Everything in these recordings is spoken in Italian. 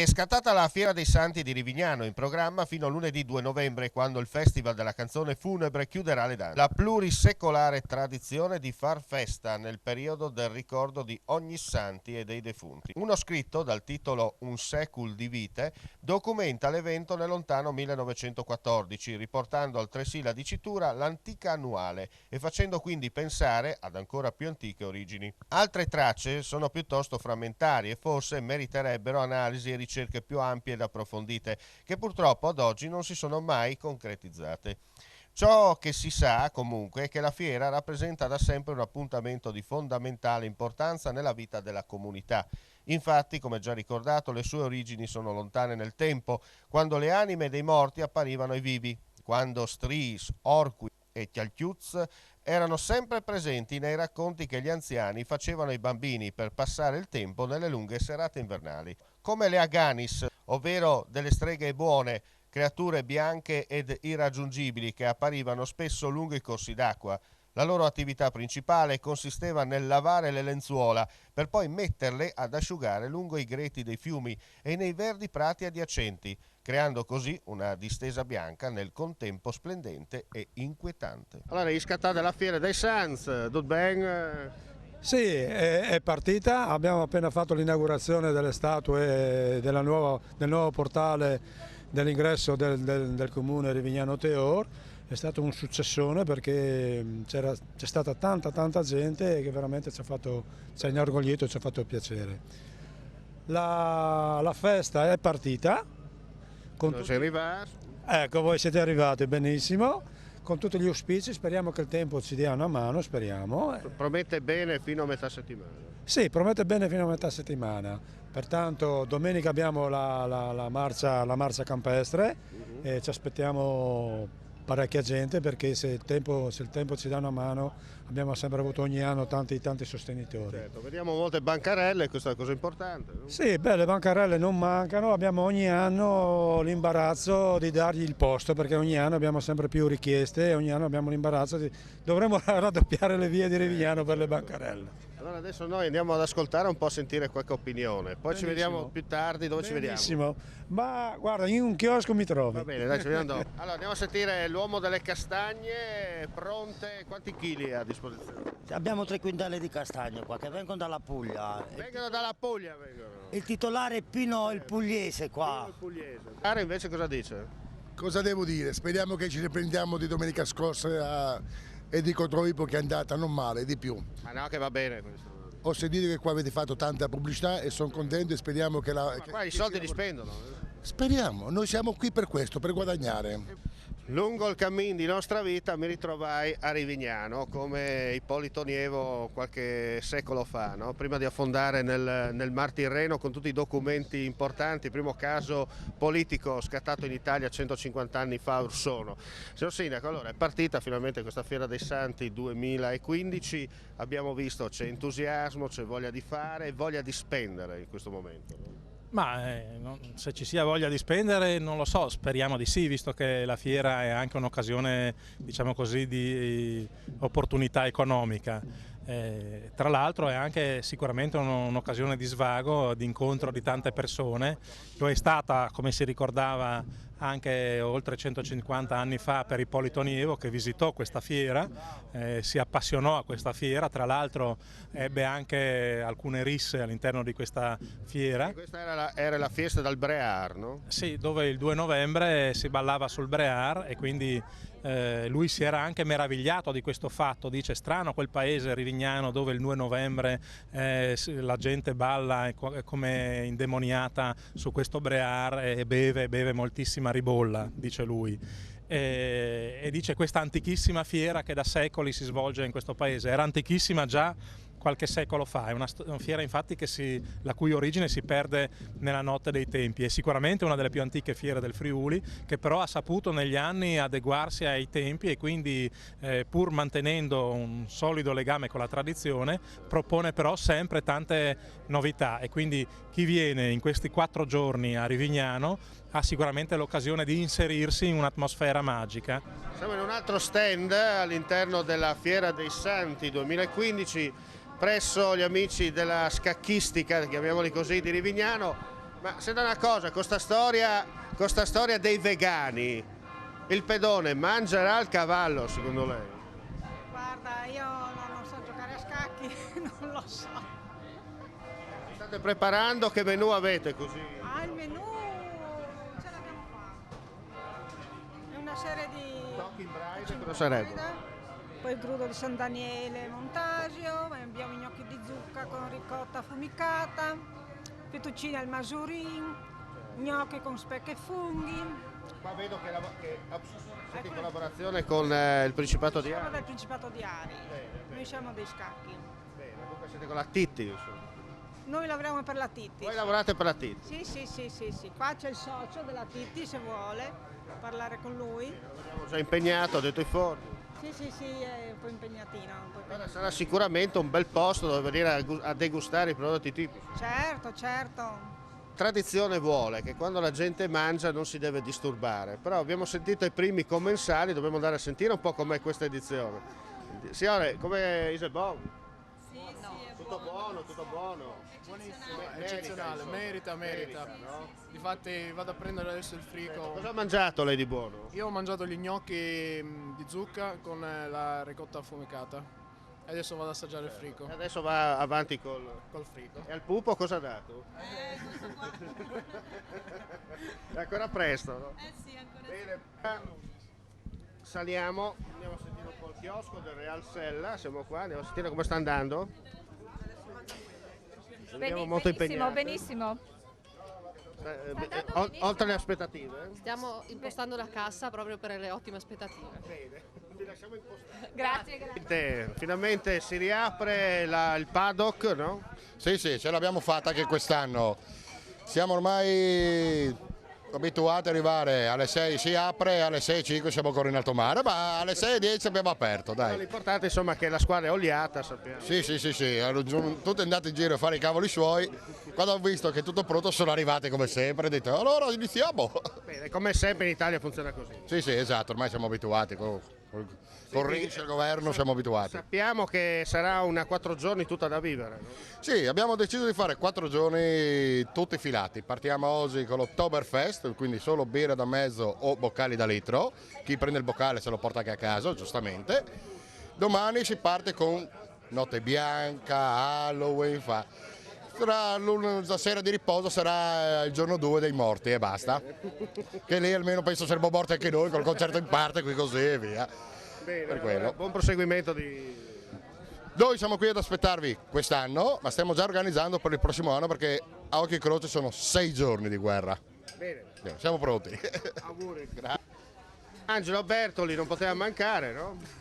È scattata la Fiera dei Santi di Rivignano, in programma fino a lunedì 2 novembre, quando il Festival della canzone funebre chiuderà le danze. La plurisecolare tradizione di far festa nel periodo del ricordo di ogni santi e dei defunti. Uno scritto dal titolo Un secul di vite documenta l'evento nel lontano 1914, riportando altresì la dicitura l'antica annuale e facendo quindi pensare ad ancora più antiche origini. Altre tracce sono piuttosto frammentarie e forse meriterebbero analisi e ricerche più ampie ed approfondite, che purtroppo ad oggi non si sono mai concretizzate. Ciò che si sa comunque è che la fiera rappresenta da sempre un appuntamento di fondamentale importanza nella vita della comunità. Infatti, come già ricordato, le sue origini sono lontane nel tempo, quando le anime dei morti apparivano ai vivi, quando Stris, Orqui e Chialchiuz erano sempre presenti nei racconti che gli anziani facevano ai bambini per passare il tempo nelle lunghe serate invernali. Come le Aganis, ovvero delle streghe buone, creature bianche ed irraggiungibili che apparivano spesso lungo i corsi d'acqua. La loro attività principale consisteva nel lavare le lenzuola per poi metterle ad asciugare lungo i greti dei fiumi e nei verdi prati adiacenti, creando così una distesa bianca nel contempo splendente e inquietante. Allora, è scattata la Fiera dei Sanz, tutto bene? Sì, è partita, abbiamo appena fatto l'inaugurazione delle statue del nuovo portale dell'ingresso del comune Rivignano Teor. È stato un successone perché c'è stata tanta gente che veramente ci ha inorgoglito e ci ha fatto piacere. La festa è partita. Sei arrivato? Ecco, voi siete arrivati benissimo, con tutti gli auspici, speriamo che il tempo ci dia una mano, speriamo. Promette bene fino a metà settimana? Sì, promette bene fino a metà settimana, pertanto domenica abbiamo la marcia campestre e ci aspettiamo parecchia gente perché se il tempo ci dà una mano abbiamo sempre avuto ogni anno tanti sostenitori. Certo, vediamo molte bancarelle, questa è una cosa importante, no? Sì, beh, le bancarelle non mancano, abbiamo ogni anno l'imbarazzo di dargli il posto perché ogni anno abbiamo sempre più richieste e ogni anno abbiamo l'imbarazzo dovremmo raddoppiare le vie di Rivignano per le bancarelle. Allora adesso noi andiamo ad ascoltare un po', a sentire qualche opinione, poi ci vediamo più tardi dove ci vediamo. Benissimo, ma guarda, in un chiosco mi trovi. Va bene, dai, ci vediamo dopo. Allora andiamo a sentire l'uomo delle castagne, pronte, quanti chili ha a disposizione? Abbiamo 3 quintali di castagne qua che vengono dalla Puglia. Vengono dalla Puglia, vengono. Il titolare è Pino il Pugliese qua. Il pugliese. Cara invece cosa dice? Cosa devo dire? Speriamo che ci riprendiamo di domenica scorsa e di Cotroipo che è andata non male, di più. Ma no, che va bene questo. Ho sentito che qua avete fatto tanta pubblicità e sono contento e speriamo che la... Ma qua i soldi li spendono. Speriamo, noi siamo qui per questo, per guadagnare. Lungo il cammin di nostra vita mi ritrovai a Rivignano come Ippolito Nievo qualche secolo fa, no? Prima di affondare nel Mar Tirreno con tutti i documenti importanti, primo caso politico scattato in Italia 150 anni fa or sono. Signor Sindaco, allora è partita finalmente questa Fiera dei Santi 2015, abbiamo visto c'è entusiasmo, c'è voglia di fare, voglia di spendere in questo momento, no? Ma se ci sia voglia di spendere non lo so, speriamo di sì, visto che la fiera è anche un'occasione, diciamo così, di opportunità economica. Tra l'altro è anche sicuramente un'occasione di svago, di incontro di tante persone. Lo è stata, come si ricordava, anche oltre 150 anni fa per Ippolito Nievo, che visitò questa fiera, si appassionò a questa fiera, tra l'altro ebbe anche alcune risse all'interno di questa fiera. E questa era la fiesta del Brear, no? Sì, dove il 2 novembre si ballava sul Brear e quindi lui si era anche meravigliato di questo fatto, dice strano quel paese Rivignano dove il 2 novembre la gente balla come indemoniata su questo Brear e beve moltissima ribolla, dice lui. E dice questa antichissima fiera che da secoli si svolge in questo paese, era antichissima già qualche secolo fa, è una fiera infatti la cui origine si perde nella notte dei tempi, è sicuramente una delle più antiche fiere del Friuli che però ha saputo negli anni adeguarsi ai tempi e quindi pur mantenendo un solido legame con la tradizione propone però sempre tante novità e quindi chi viene in questi 4 giorni a Rivignano ha sicuramente l'occasione di inserirsi in un'atmosfera magica. Siamo in un altro stand all'interno della Fiera dei Santi 2015 presso gli amici della scacchistica, chiamiamoli così, di Rivignano. Ma senta una cosa, con sta storia dei vegani, il pedone mangerà il cavallo secondo lei? Guarda, io non so giocare a scacchi, non lo so. State preparando, che menù avete così? Ah, il menù ce l'abbiamo qua. È una serie di... Tocchi in braise, cosa sarebbe? Poi il crudo di San Daniele Montasio, abbiamo i gnocchi di zucca con ricotta affumicata, fettuccine al masurin, gnocchi con speck e funghi. Qua vedo che siete in collaborazione con il Principato di Siamo Ari. del Principato di Ari, noi siamo dei scacchi. Bene, dunque siete con la Titti, insomma. Noi lavoriamo per la Titti. Voi lavorate per la Titti? Sì. Qua c'è il socio della Titti, se vuole parlare con lui. Abbiamo già impegnato, ha detto i forni. Sì, è un po' impegnatino. Allora sarà sicuramente un bel posto dove venire a degustare i prodotti tipici. Certo. Tradizione vuole che quando la gente mangia non si deve disturbare, però abbiamo sentito i primi commensali, dobbiamo andare a sentire un po' com'è questa edizione. Signore, come is it bon? Sì, è Tutto buono, tutto buono. Buonissimo, eccezionale, merita. no? Difatti vado a prendere adesso il frigo. Cosa ha mangiato lei di buono? Io ho mangiato gli gnocchi di zucca con la ricotta affumicata. E adesso vado ad assaggiare il frigo. E adesso va avanti Col frigo. E al pupo cosa ha dato? È ancora presto, no? Sì, ancora Bene, saliamo, andiamo a sentire un po' il chiosco del Real Sella, siamo qua, andiamo a sentire come sta andando. Vediamo molto impegnati. Benissimo. Oltre le aspettative? Stiamo impostando la cassa proprio per le ottime aspettative. Bene, ti lasciamo impostare. Grazie. Finalmente si riapre il paddock, no? Sì, ce l'abbiamo fatta anche quest'anno. Siamo ormai abituati ad arrivare alle 6 si apre, alle 6:05 siamo ancora in alto mare, ma alle 6:10 abbiamo aperto, dai. L'importante insomma è che la squadra è oliata, sappiamo. Sì, tutti andati in giro a fare i cavoli suoi, quando ho visto che è tutto pronto sono arrivati come sempre, ho detto allora iniziamo. Bene, come sempre in Italia funziona così. Sì, esatto, ormai siamo abituati, con Renzi e il governo siamo abituati. Sappiamo che sarà una 4 giorni tutta da vivere, no? Sì, abbiamo deciso di fare 4 giorni tutti filati. Partiamo oggi con l'Oktoberfest, quindi solo birra da mezzo o boccali da litro. Chi prende il boccale se lo porta anche a casa, giustamente. Domani si parte con Notte Bianca, Halloween, la sera di riposo sarà il giorno 2 dei morti e basta. Che lì almeno penso saremmo morti anche noi col concerto in parte qui così e via. Bene, per quello. Buon proseguimento di... Noi siamo qui ad aspettarvi quest'anno, ma stiamo già organizzando per il prossimo anno perché a occhio e croce sono 6 giorni di guerra. Bene. Siamo pronti. Auguri. Angelo Bertoli non poteva mancare, no?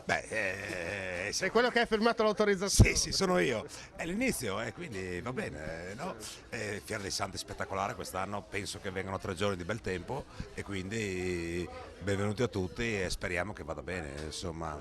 Sei quello che ha firmato l'autorizzazione. Sì, sono io. È l'inizio, quindi va bene, no? Fiera dei Santi spettacolare quest'anno, penso che vengano 3 giorni di bel tempo e quindi benvenuti a tutti e speriamo che vada bene, insomma.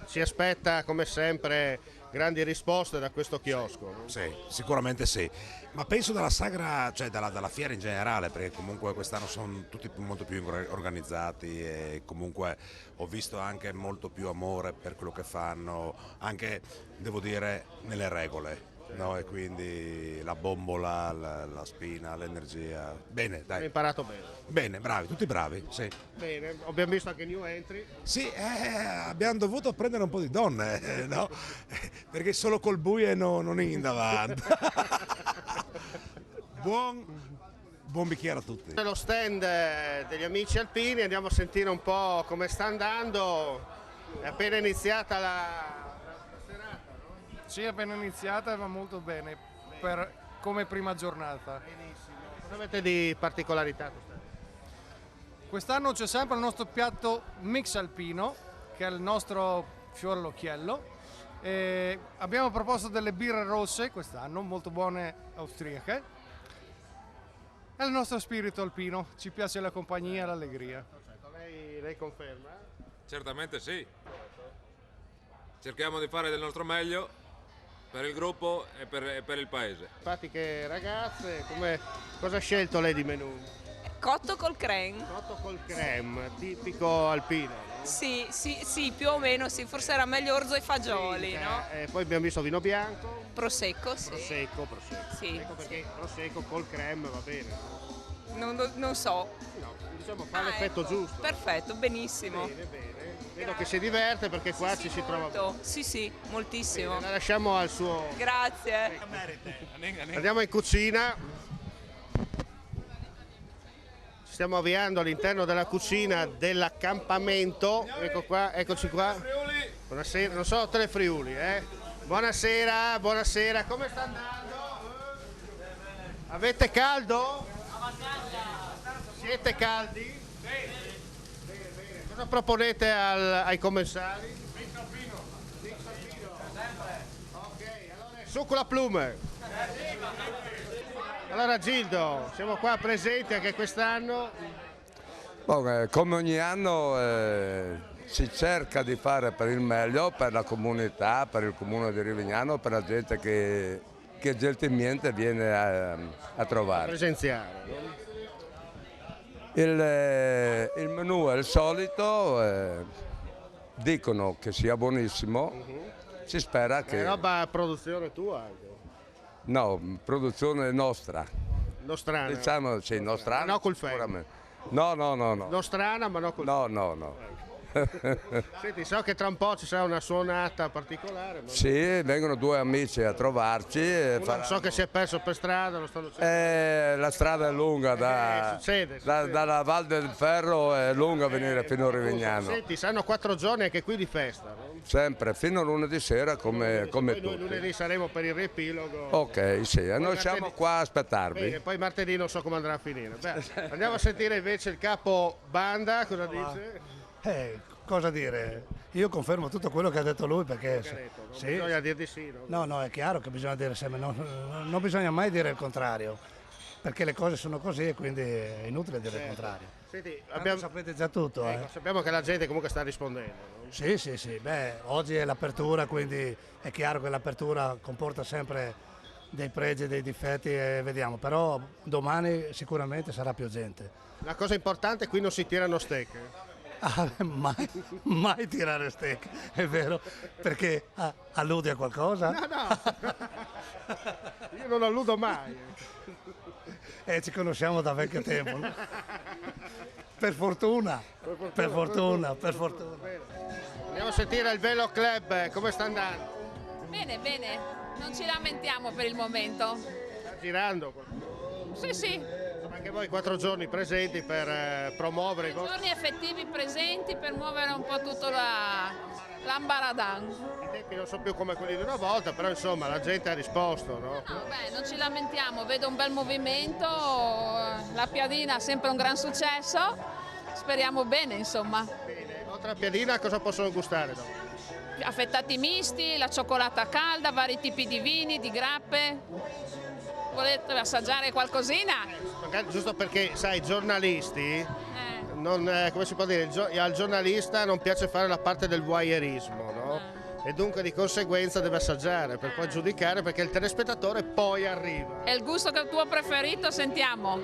Si aspetta come sempre grandi risposte da questo chiosco, no? Sì, sicuramente sì, ma penso dalla sagra, cioè dalla fiera in generale, perché comunque quest'anno sono tutti molto più organizzati e comunque ho visto anche molto più amore per quello che fanno, anche devo dire nelle regole. No, e quindi la bombola, la spina, l'energia. Bene, dai. Hai imparato bene. Bene, bravi, tutti bravi, sì. Bene, abbiamo visto anche new entry. Sì, abbiamo dovuto prendere un po' di donne, no? Perché solo col buie non andava. Buon bicchiere a tutti. Nello stand degli amici alpini andiamo a sentire un po' come sta andando. È appena iniziata la Sì, è appena iniziata e va molto bene come prima giornata. Benissimo. Cosa avete di particolarità quest'anno? Quest'anno c'è sempre il nostro piatto mix alpino, che è il nostro fiore all'occhiello. E abbiamo proposto delle birre rosse quest'anno, molto buone austriache. È il nostro spirito alpino, ci piace la compagnia e l'allegria. Lei conferma? Certamente sì. Cerchiamo di fare del nostro meglio per il gruppo e per il paese. Simpatiche ragazze, cosa ha scelto lei di menù? Cotto col creme. Cotto col creme, tipico alpino. Sì, più o meno sì, forse era meglio orzo e fagioli, no? Poi abbiamo visto vino bianco. Prosecco, sì. Prosecco. Sì, Ecco perché prosecco col creme va bene. non so. No, diciamo fa l'effetto giusto. Perfetto, benissimo. Bene. Vedo che si diverte perché qua ci si trova bene. Sì, moltissimo. Bene, la lasciamo al suo... Grazie. Andiamo in cucina. Ci stiamo avviando all'interno della cucina dell'accampamento. Ecco qua, eccoci qua. Buonasera, non sono Telefriuli, Buonasera, come sta andando? Avete caldo? Siete caldi? Bene. Cosa proponete ai commensali? Mix alpino. Ok, allora succola plume. Allora Gildo, siamo qua presenti anche quest'anno. Come ogni anno si cerca di fare per il meglio, per la comunità, per il comune di Rivignano, per la gente che gentilmente viene a trovare. Presenziare, no? Il menù è il solito, dicono che sia buonissimo, si spera che... È roba produzione tua anche? No, produzione nostra. Nostrana? Diciamo, sì, nostrana. No, col sicuramente. No. Nostrana, ma no col No. Senti, so che tra un po' ci sarà una suonata particolare. Sì, vengono due amici a trovarci. So che si è perso per strada, lo stanno cercando. La strada è lunga, succede. dalla Val del Ferro è lunga venire fino a Rivignano. Senti, saranno 4 giorni anche qui di festa, no? Sempre, fino a lunedì sera come poi tutti. Noi lunedì saremo per il riepilogo. Ok, sì, noi siamo qua a aspettarvi. Bene, poi martedì non so come andrà a finire. Andiamo a sentire invece il capo banda, cosa dice? Cosa dire? Io confermo tutto quello che ha detto lui perché Non bisogna dire di sì, no? No, è chiaro che bisogna dire sempre, non bisogna mai dire il contrario, perché le cose sono così e quindi è inutile dire il contrario. Senti, sapete già tutto. Sappiamo che la gente comunque sta rispondendo, no? Sì, oggi è l'apertura, quindi è chiaro che l'apertura comporta sempre dei pregi e dei difetti e vediamo, però domani sicuramente sarà più gente. La cosa importante è che qui non si tirano steak. Mai tirare steak, è vero, perché alludi a qualcosa? No, io non alludo mai. Ci conosciamo da vecchio tempo, no? Per fortuna. Andiamo a sentire il Velo Club, come sta andando? Bene, non ci lamentiamo per il momento. Sta girando? Sì. Anche voi 4 giorni presenti per promuovere i vostri... Giorni effettivi presenti per muovere un po' tutto l'ambaradan. I tempi non sono più come quelli di una volta, però insomma la gente ha risposto, no? Non ci lamentiamo, vedo un bel movimento, la piadina ha sempre un gran successo, speriamo bene insomma. Bene, oltre alla piadina cosa possono gustare dopo? Affettati misti, la cioccolata calda, vari tipi di vini, di grappe. Volete assaggiare qualcosina? Giusto perché, sai, i giornalisti, come si può dire, al giornalista non piace fare la parte del voyeurismo, no? E dunque di conseguenza deve assaggiare per poi giudicare, perché il telespettatore poi arriva. E il gusto che tuo preferito sentiamo?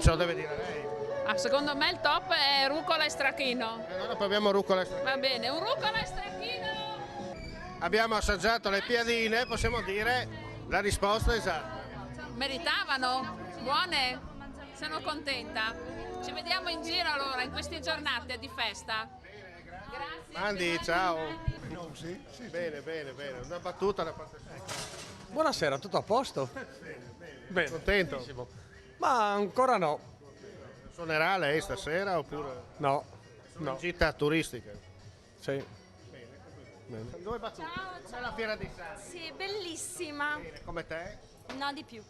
Ce lo deve dire lei. Secondo me il top è rucola e stracchino. Allora proviamo rucola e stracchino. Va bene, un rucola e stracchino. Abbiamo assaggiato le piadine, possiamo dire la risposta esatta. Meritavano? Buone? Sono contenta. Ci vediamo in giro allora in queste giornate di festa. Grazie. Mandi, ciao. Bene, una battuta da parte sua. Buonasera, tutto a posto? Bene. Contento? Benissimo. Ma ancora no. Suonerà lei stasera oppure? No. Gita turistica? Sì. Bene. Due battute. Ciao. Com'è la Fiera di Santi? Sì, bellissima. Bene, come te? No, di più.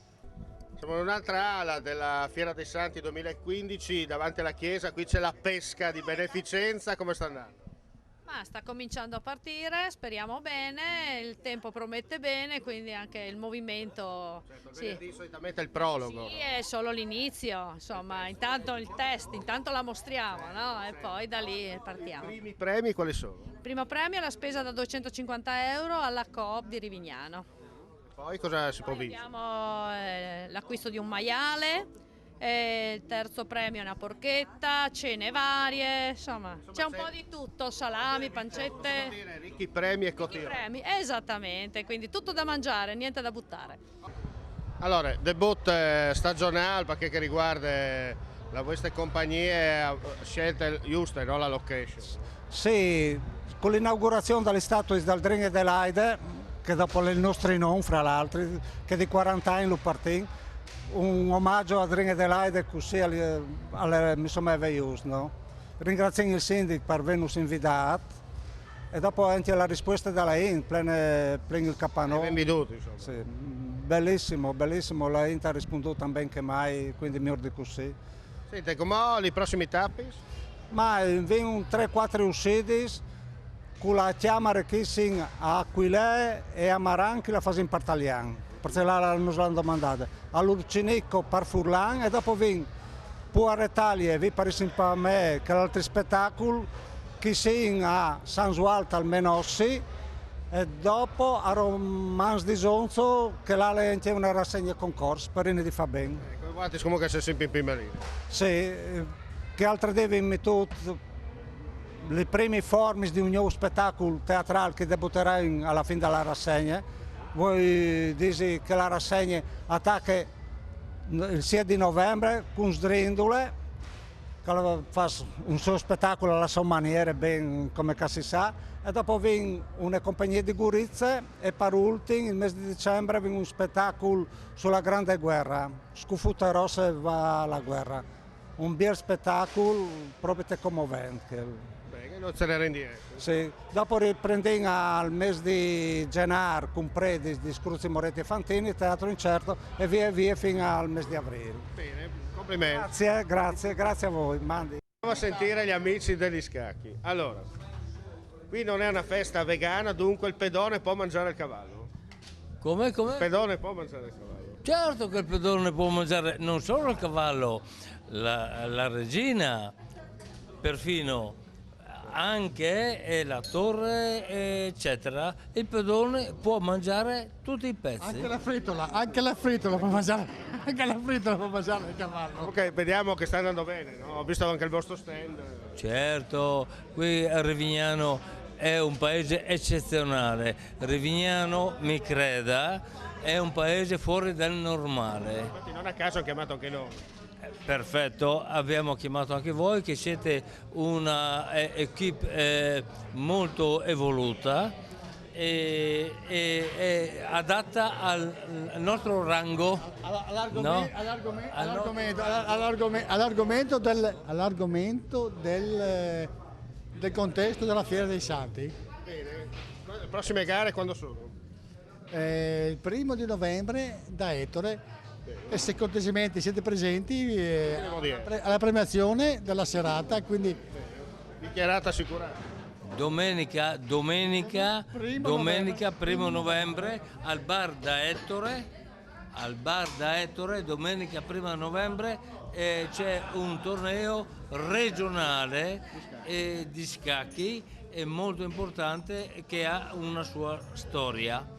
Siamo in un'altra ala della Fiera dei Santi 2015, davanti alla chiesa, qui c'è la pesca di beneficenza, come sta andando? Ma sta cominciando a partire, speriamo bene, il tempo promette bene, quindi anche il movimento... Certo, venerdì solitamente è il prologo. Sì, è solo l'inizio, insomma, intanto il test, intanto la mostriamo, no? E poi da lì partiamo. I primi premi quali sono? Il primo premio è la spesa da 250 euro alla Coop di Rivignano. Poi cosa si può vincere? Abbiamo l'acquisto di un maiale e il terzo premio è una porchetta, cene varie, insomma c'è un po' di tutto, salami, pancette. Ricchi premi e cotillon. Premi, esattamente, quindi tutto da mangiare, niente da buttare. Allora, debut stagionale perché che riguarda la vostra compagnia scelte giuste, no? La location. Sì, con l'inaugurazione dell'estatua del Dringhe dell'Aide, che dopo il nostro nome, fra l'altro, che di 40 anni lo partì, un omaggio a Dringhe dell'Aide così mi sono giusto, no? Ringrazio il sindaco per averci invitato e dopo anche la risposta della IN, pleno il capannone. Benvenuti, insomma. Sì, bellissimo, bellissimo, la IN ha risposto ben che mai, quindi mi ordino così. Senti, come i prossimi tappi? Ma vengono 3-4 usciti con la chiamare che sono a Aquilè e a Maran che la fanno in Partalian, perché non l'hanno domandata. All'Urcinico per Furlan e dopo vengono poi a Italia, vi pare per me che l'altro spettacolo che sono a San Zualta al Menossi e dopo a Romans di Zonzo che là c'è una rassegna concorso per di fa bene. Guarda, comunque sei sempre in prima linea. Sì, che altro deve mettere le prime forme di un nuovo spettacolo teatrale che debutterà alla fine della rassegna. Voi dite che la rassegna attacca il 6 di novembre con Sdrindole, che fa un suo spettacolo alla sua maniera, ben come si sa, e dopo viene una compagnia di Gurizze e per ultimo, il mese di dicembre, viene un spettacolo sulla Grande Guerra, Scuffute Rosse va alla guerra. Un bel spettacolo proprio commovente. Bene, non se ne rendi. Sì. Dopo riprendiamo al mese di gennaio con Predi di Scruzzi, Moretti e Fantini, Teatro Incerto e via fino al mese di aprile. Bene, complimenti. Grazie a voi. Mandi. Andiamo a sentire gli amici degli scacchi. Allora, qui non è una festa vegana, dunque il pedone può mangiare il cavallo. Come? Il pedone può mangiare il cavallo. Certo che il pedone può mangiare non solo il cavallo, la regina, perfino anche la torre, eccetera. Il pedone può mangiare tutti i pezzi. Anche la fritola può mangiare, il cavallo. Ok, vediamo che sta andando bene, no? Ho visto anche il vostro stand. Certo, qui a Rivignano è un paese eccezionale. Rivignano, mi creda, è un paese fuori dal normale. Infatti non a caso ho chiamato anche noi. Perfetto, abbiamo chiamato anche voi che siete una equipe molto evoluta e adatta al nostro rango. All'argomento del contesto della Fiera dei Santi. Bene, le prossime gare quando sono? Il 1° novembre da Ettore. E se cortesemente siete presenti alla premiazione della serata, quindi dichiarata assicurata. Domenica 1° novembre al bar da Ettore, domenica 1° novembre c'è un torneo regionale di scacchi molto importante che ha una sua storia.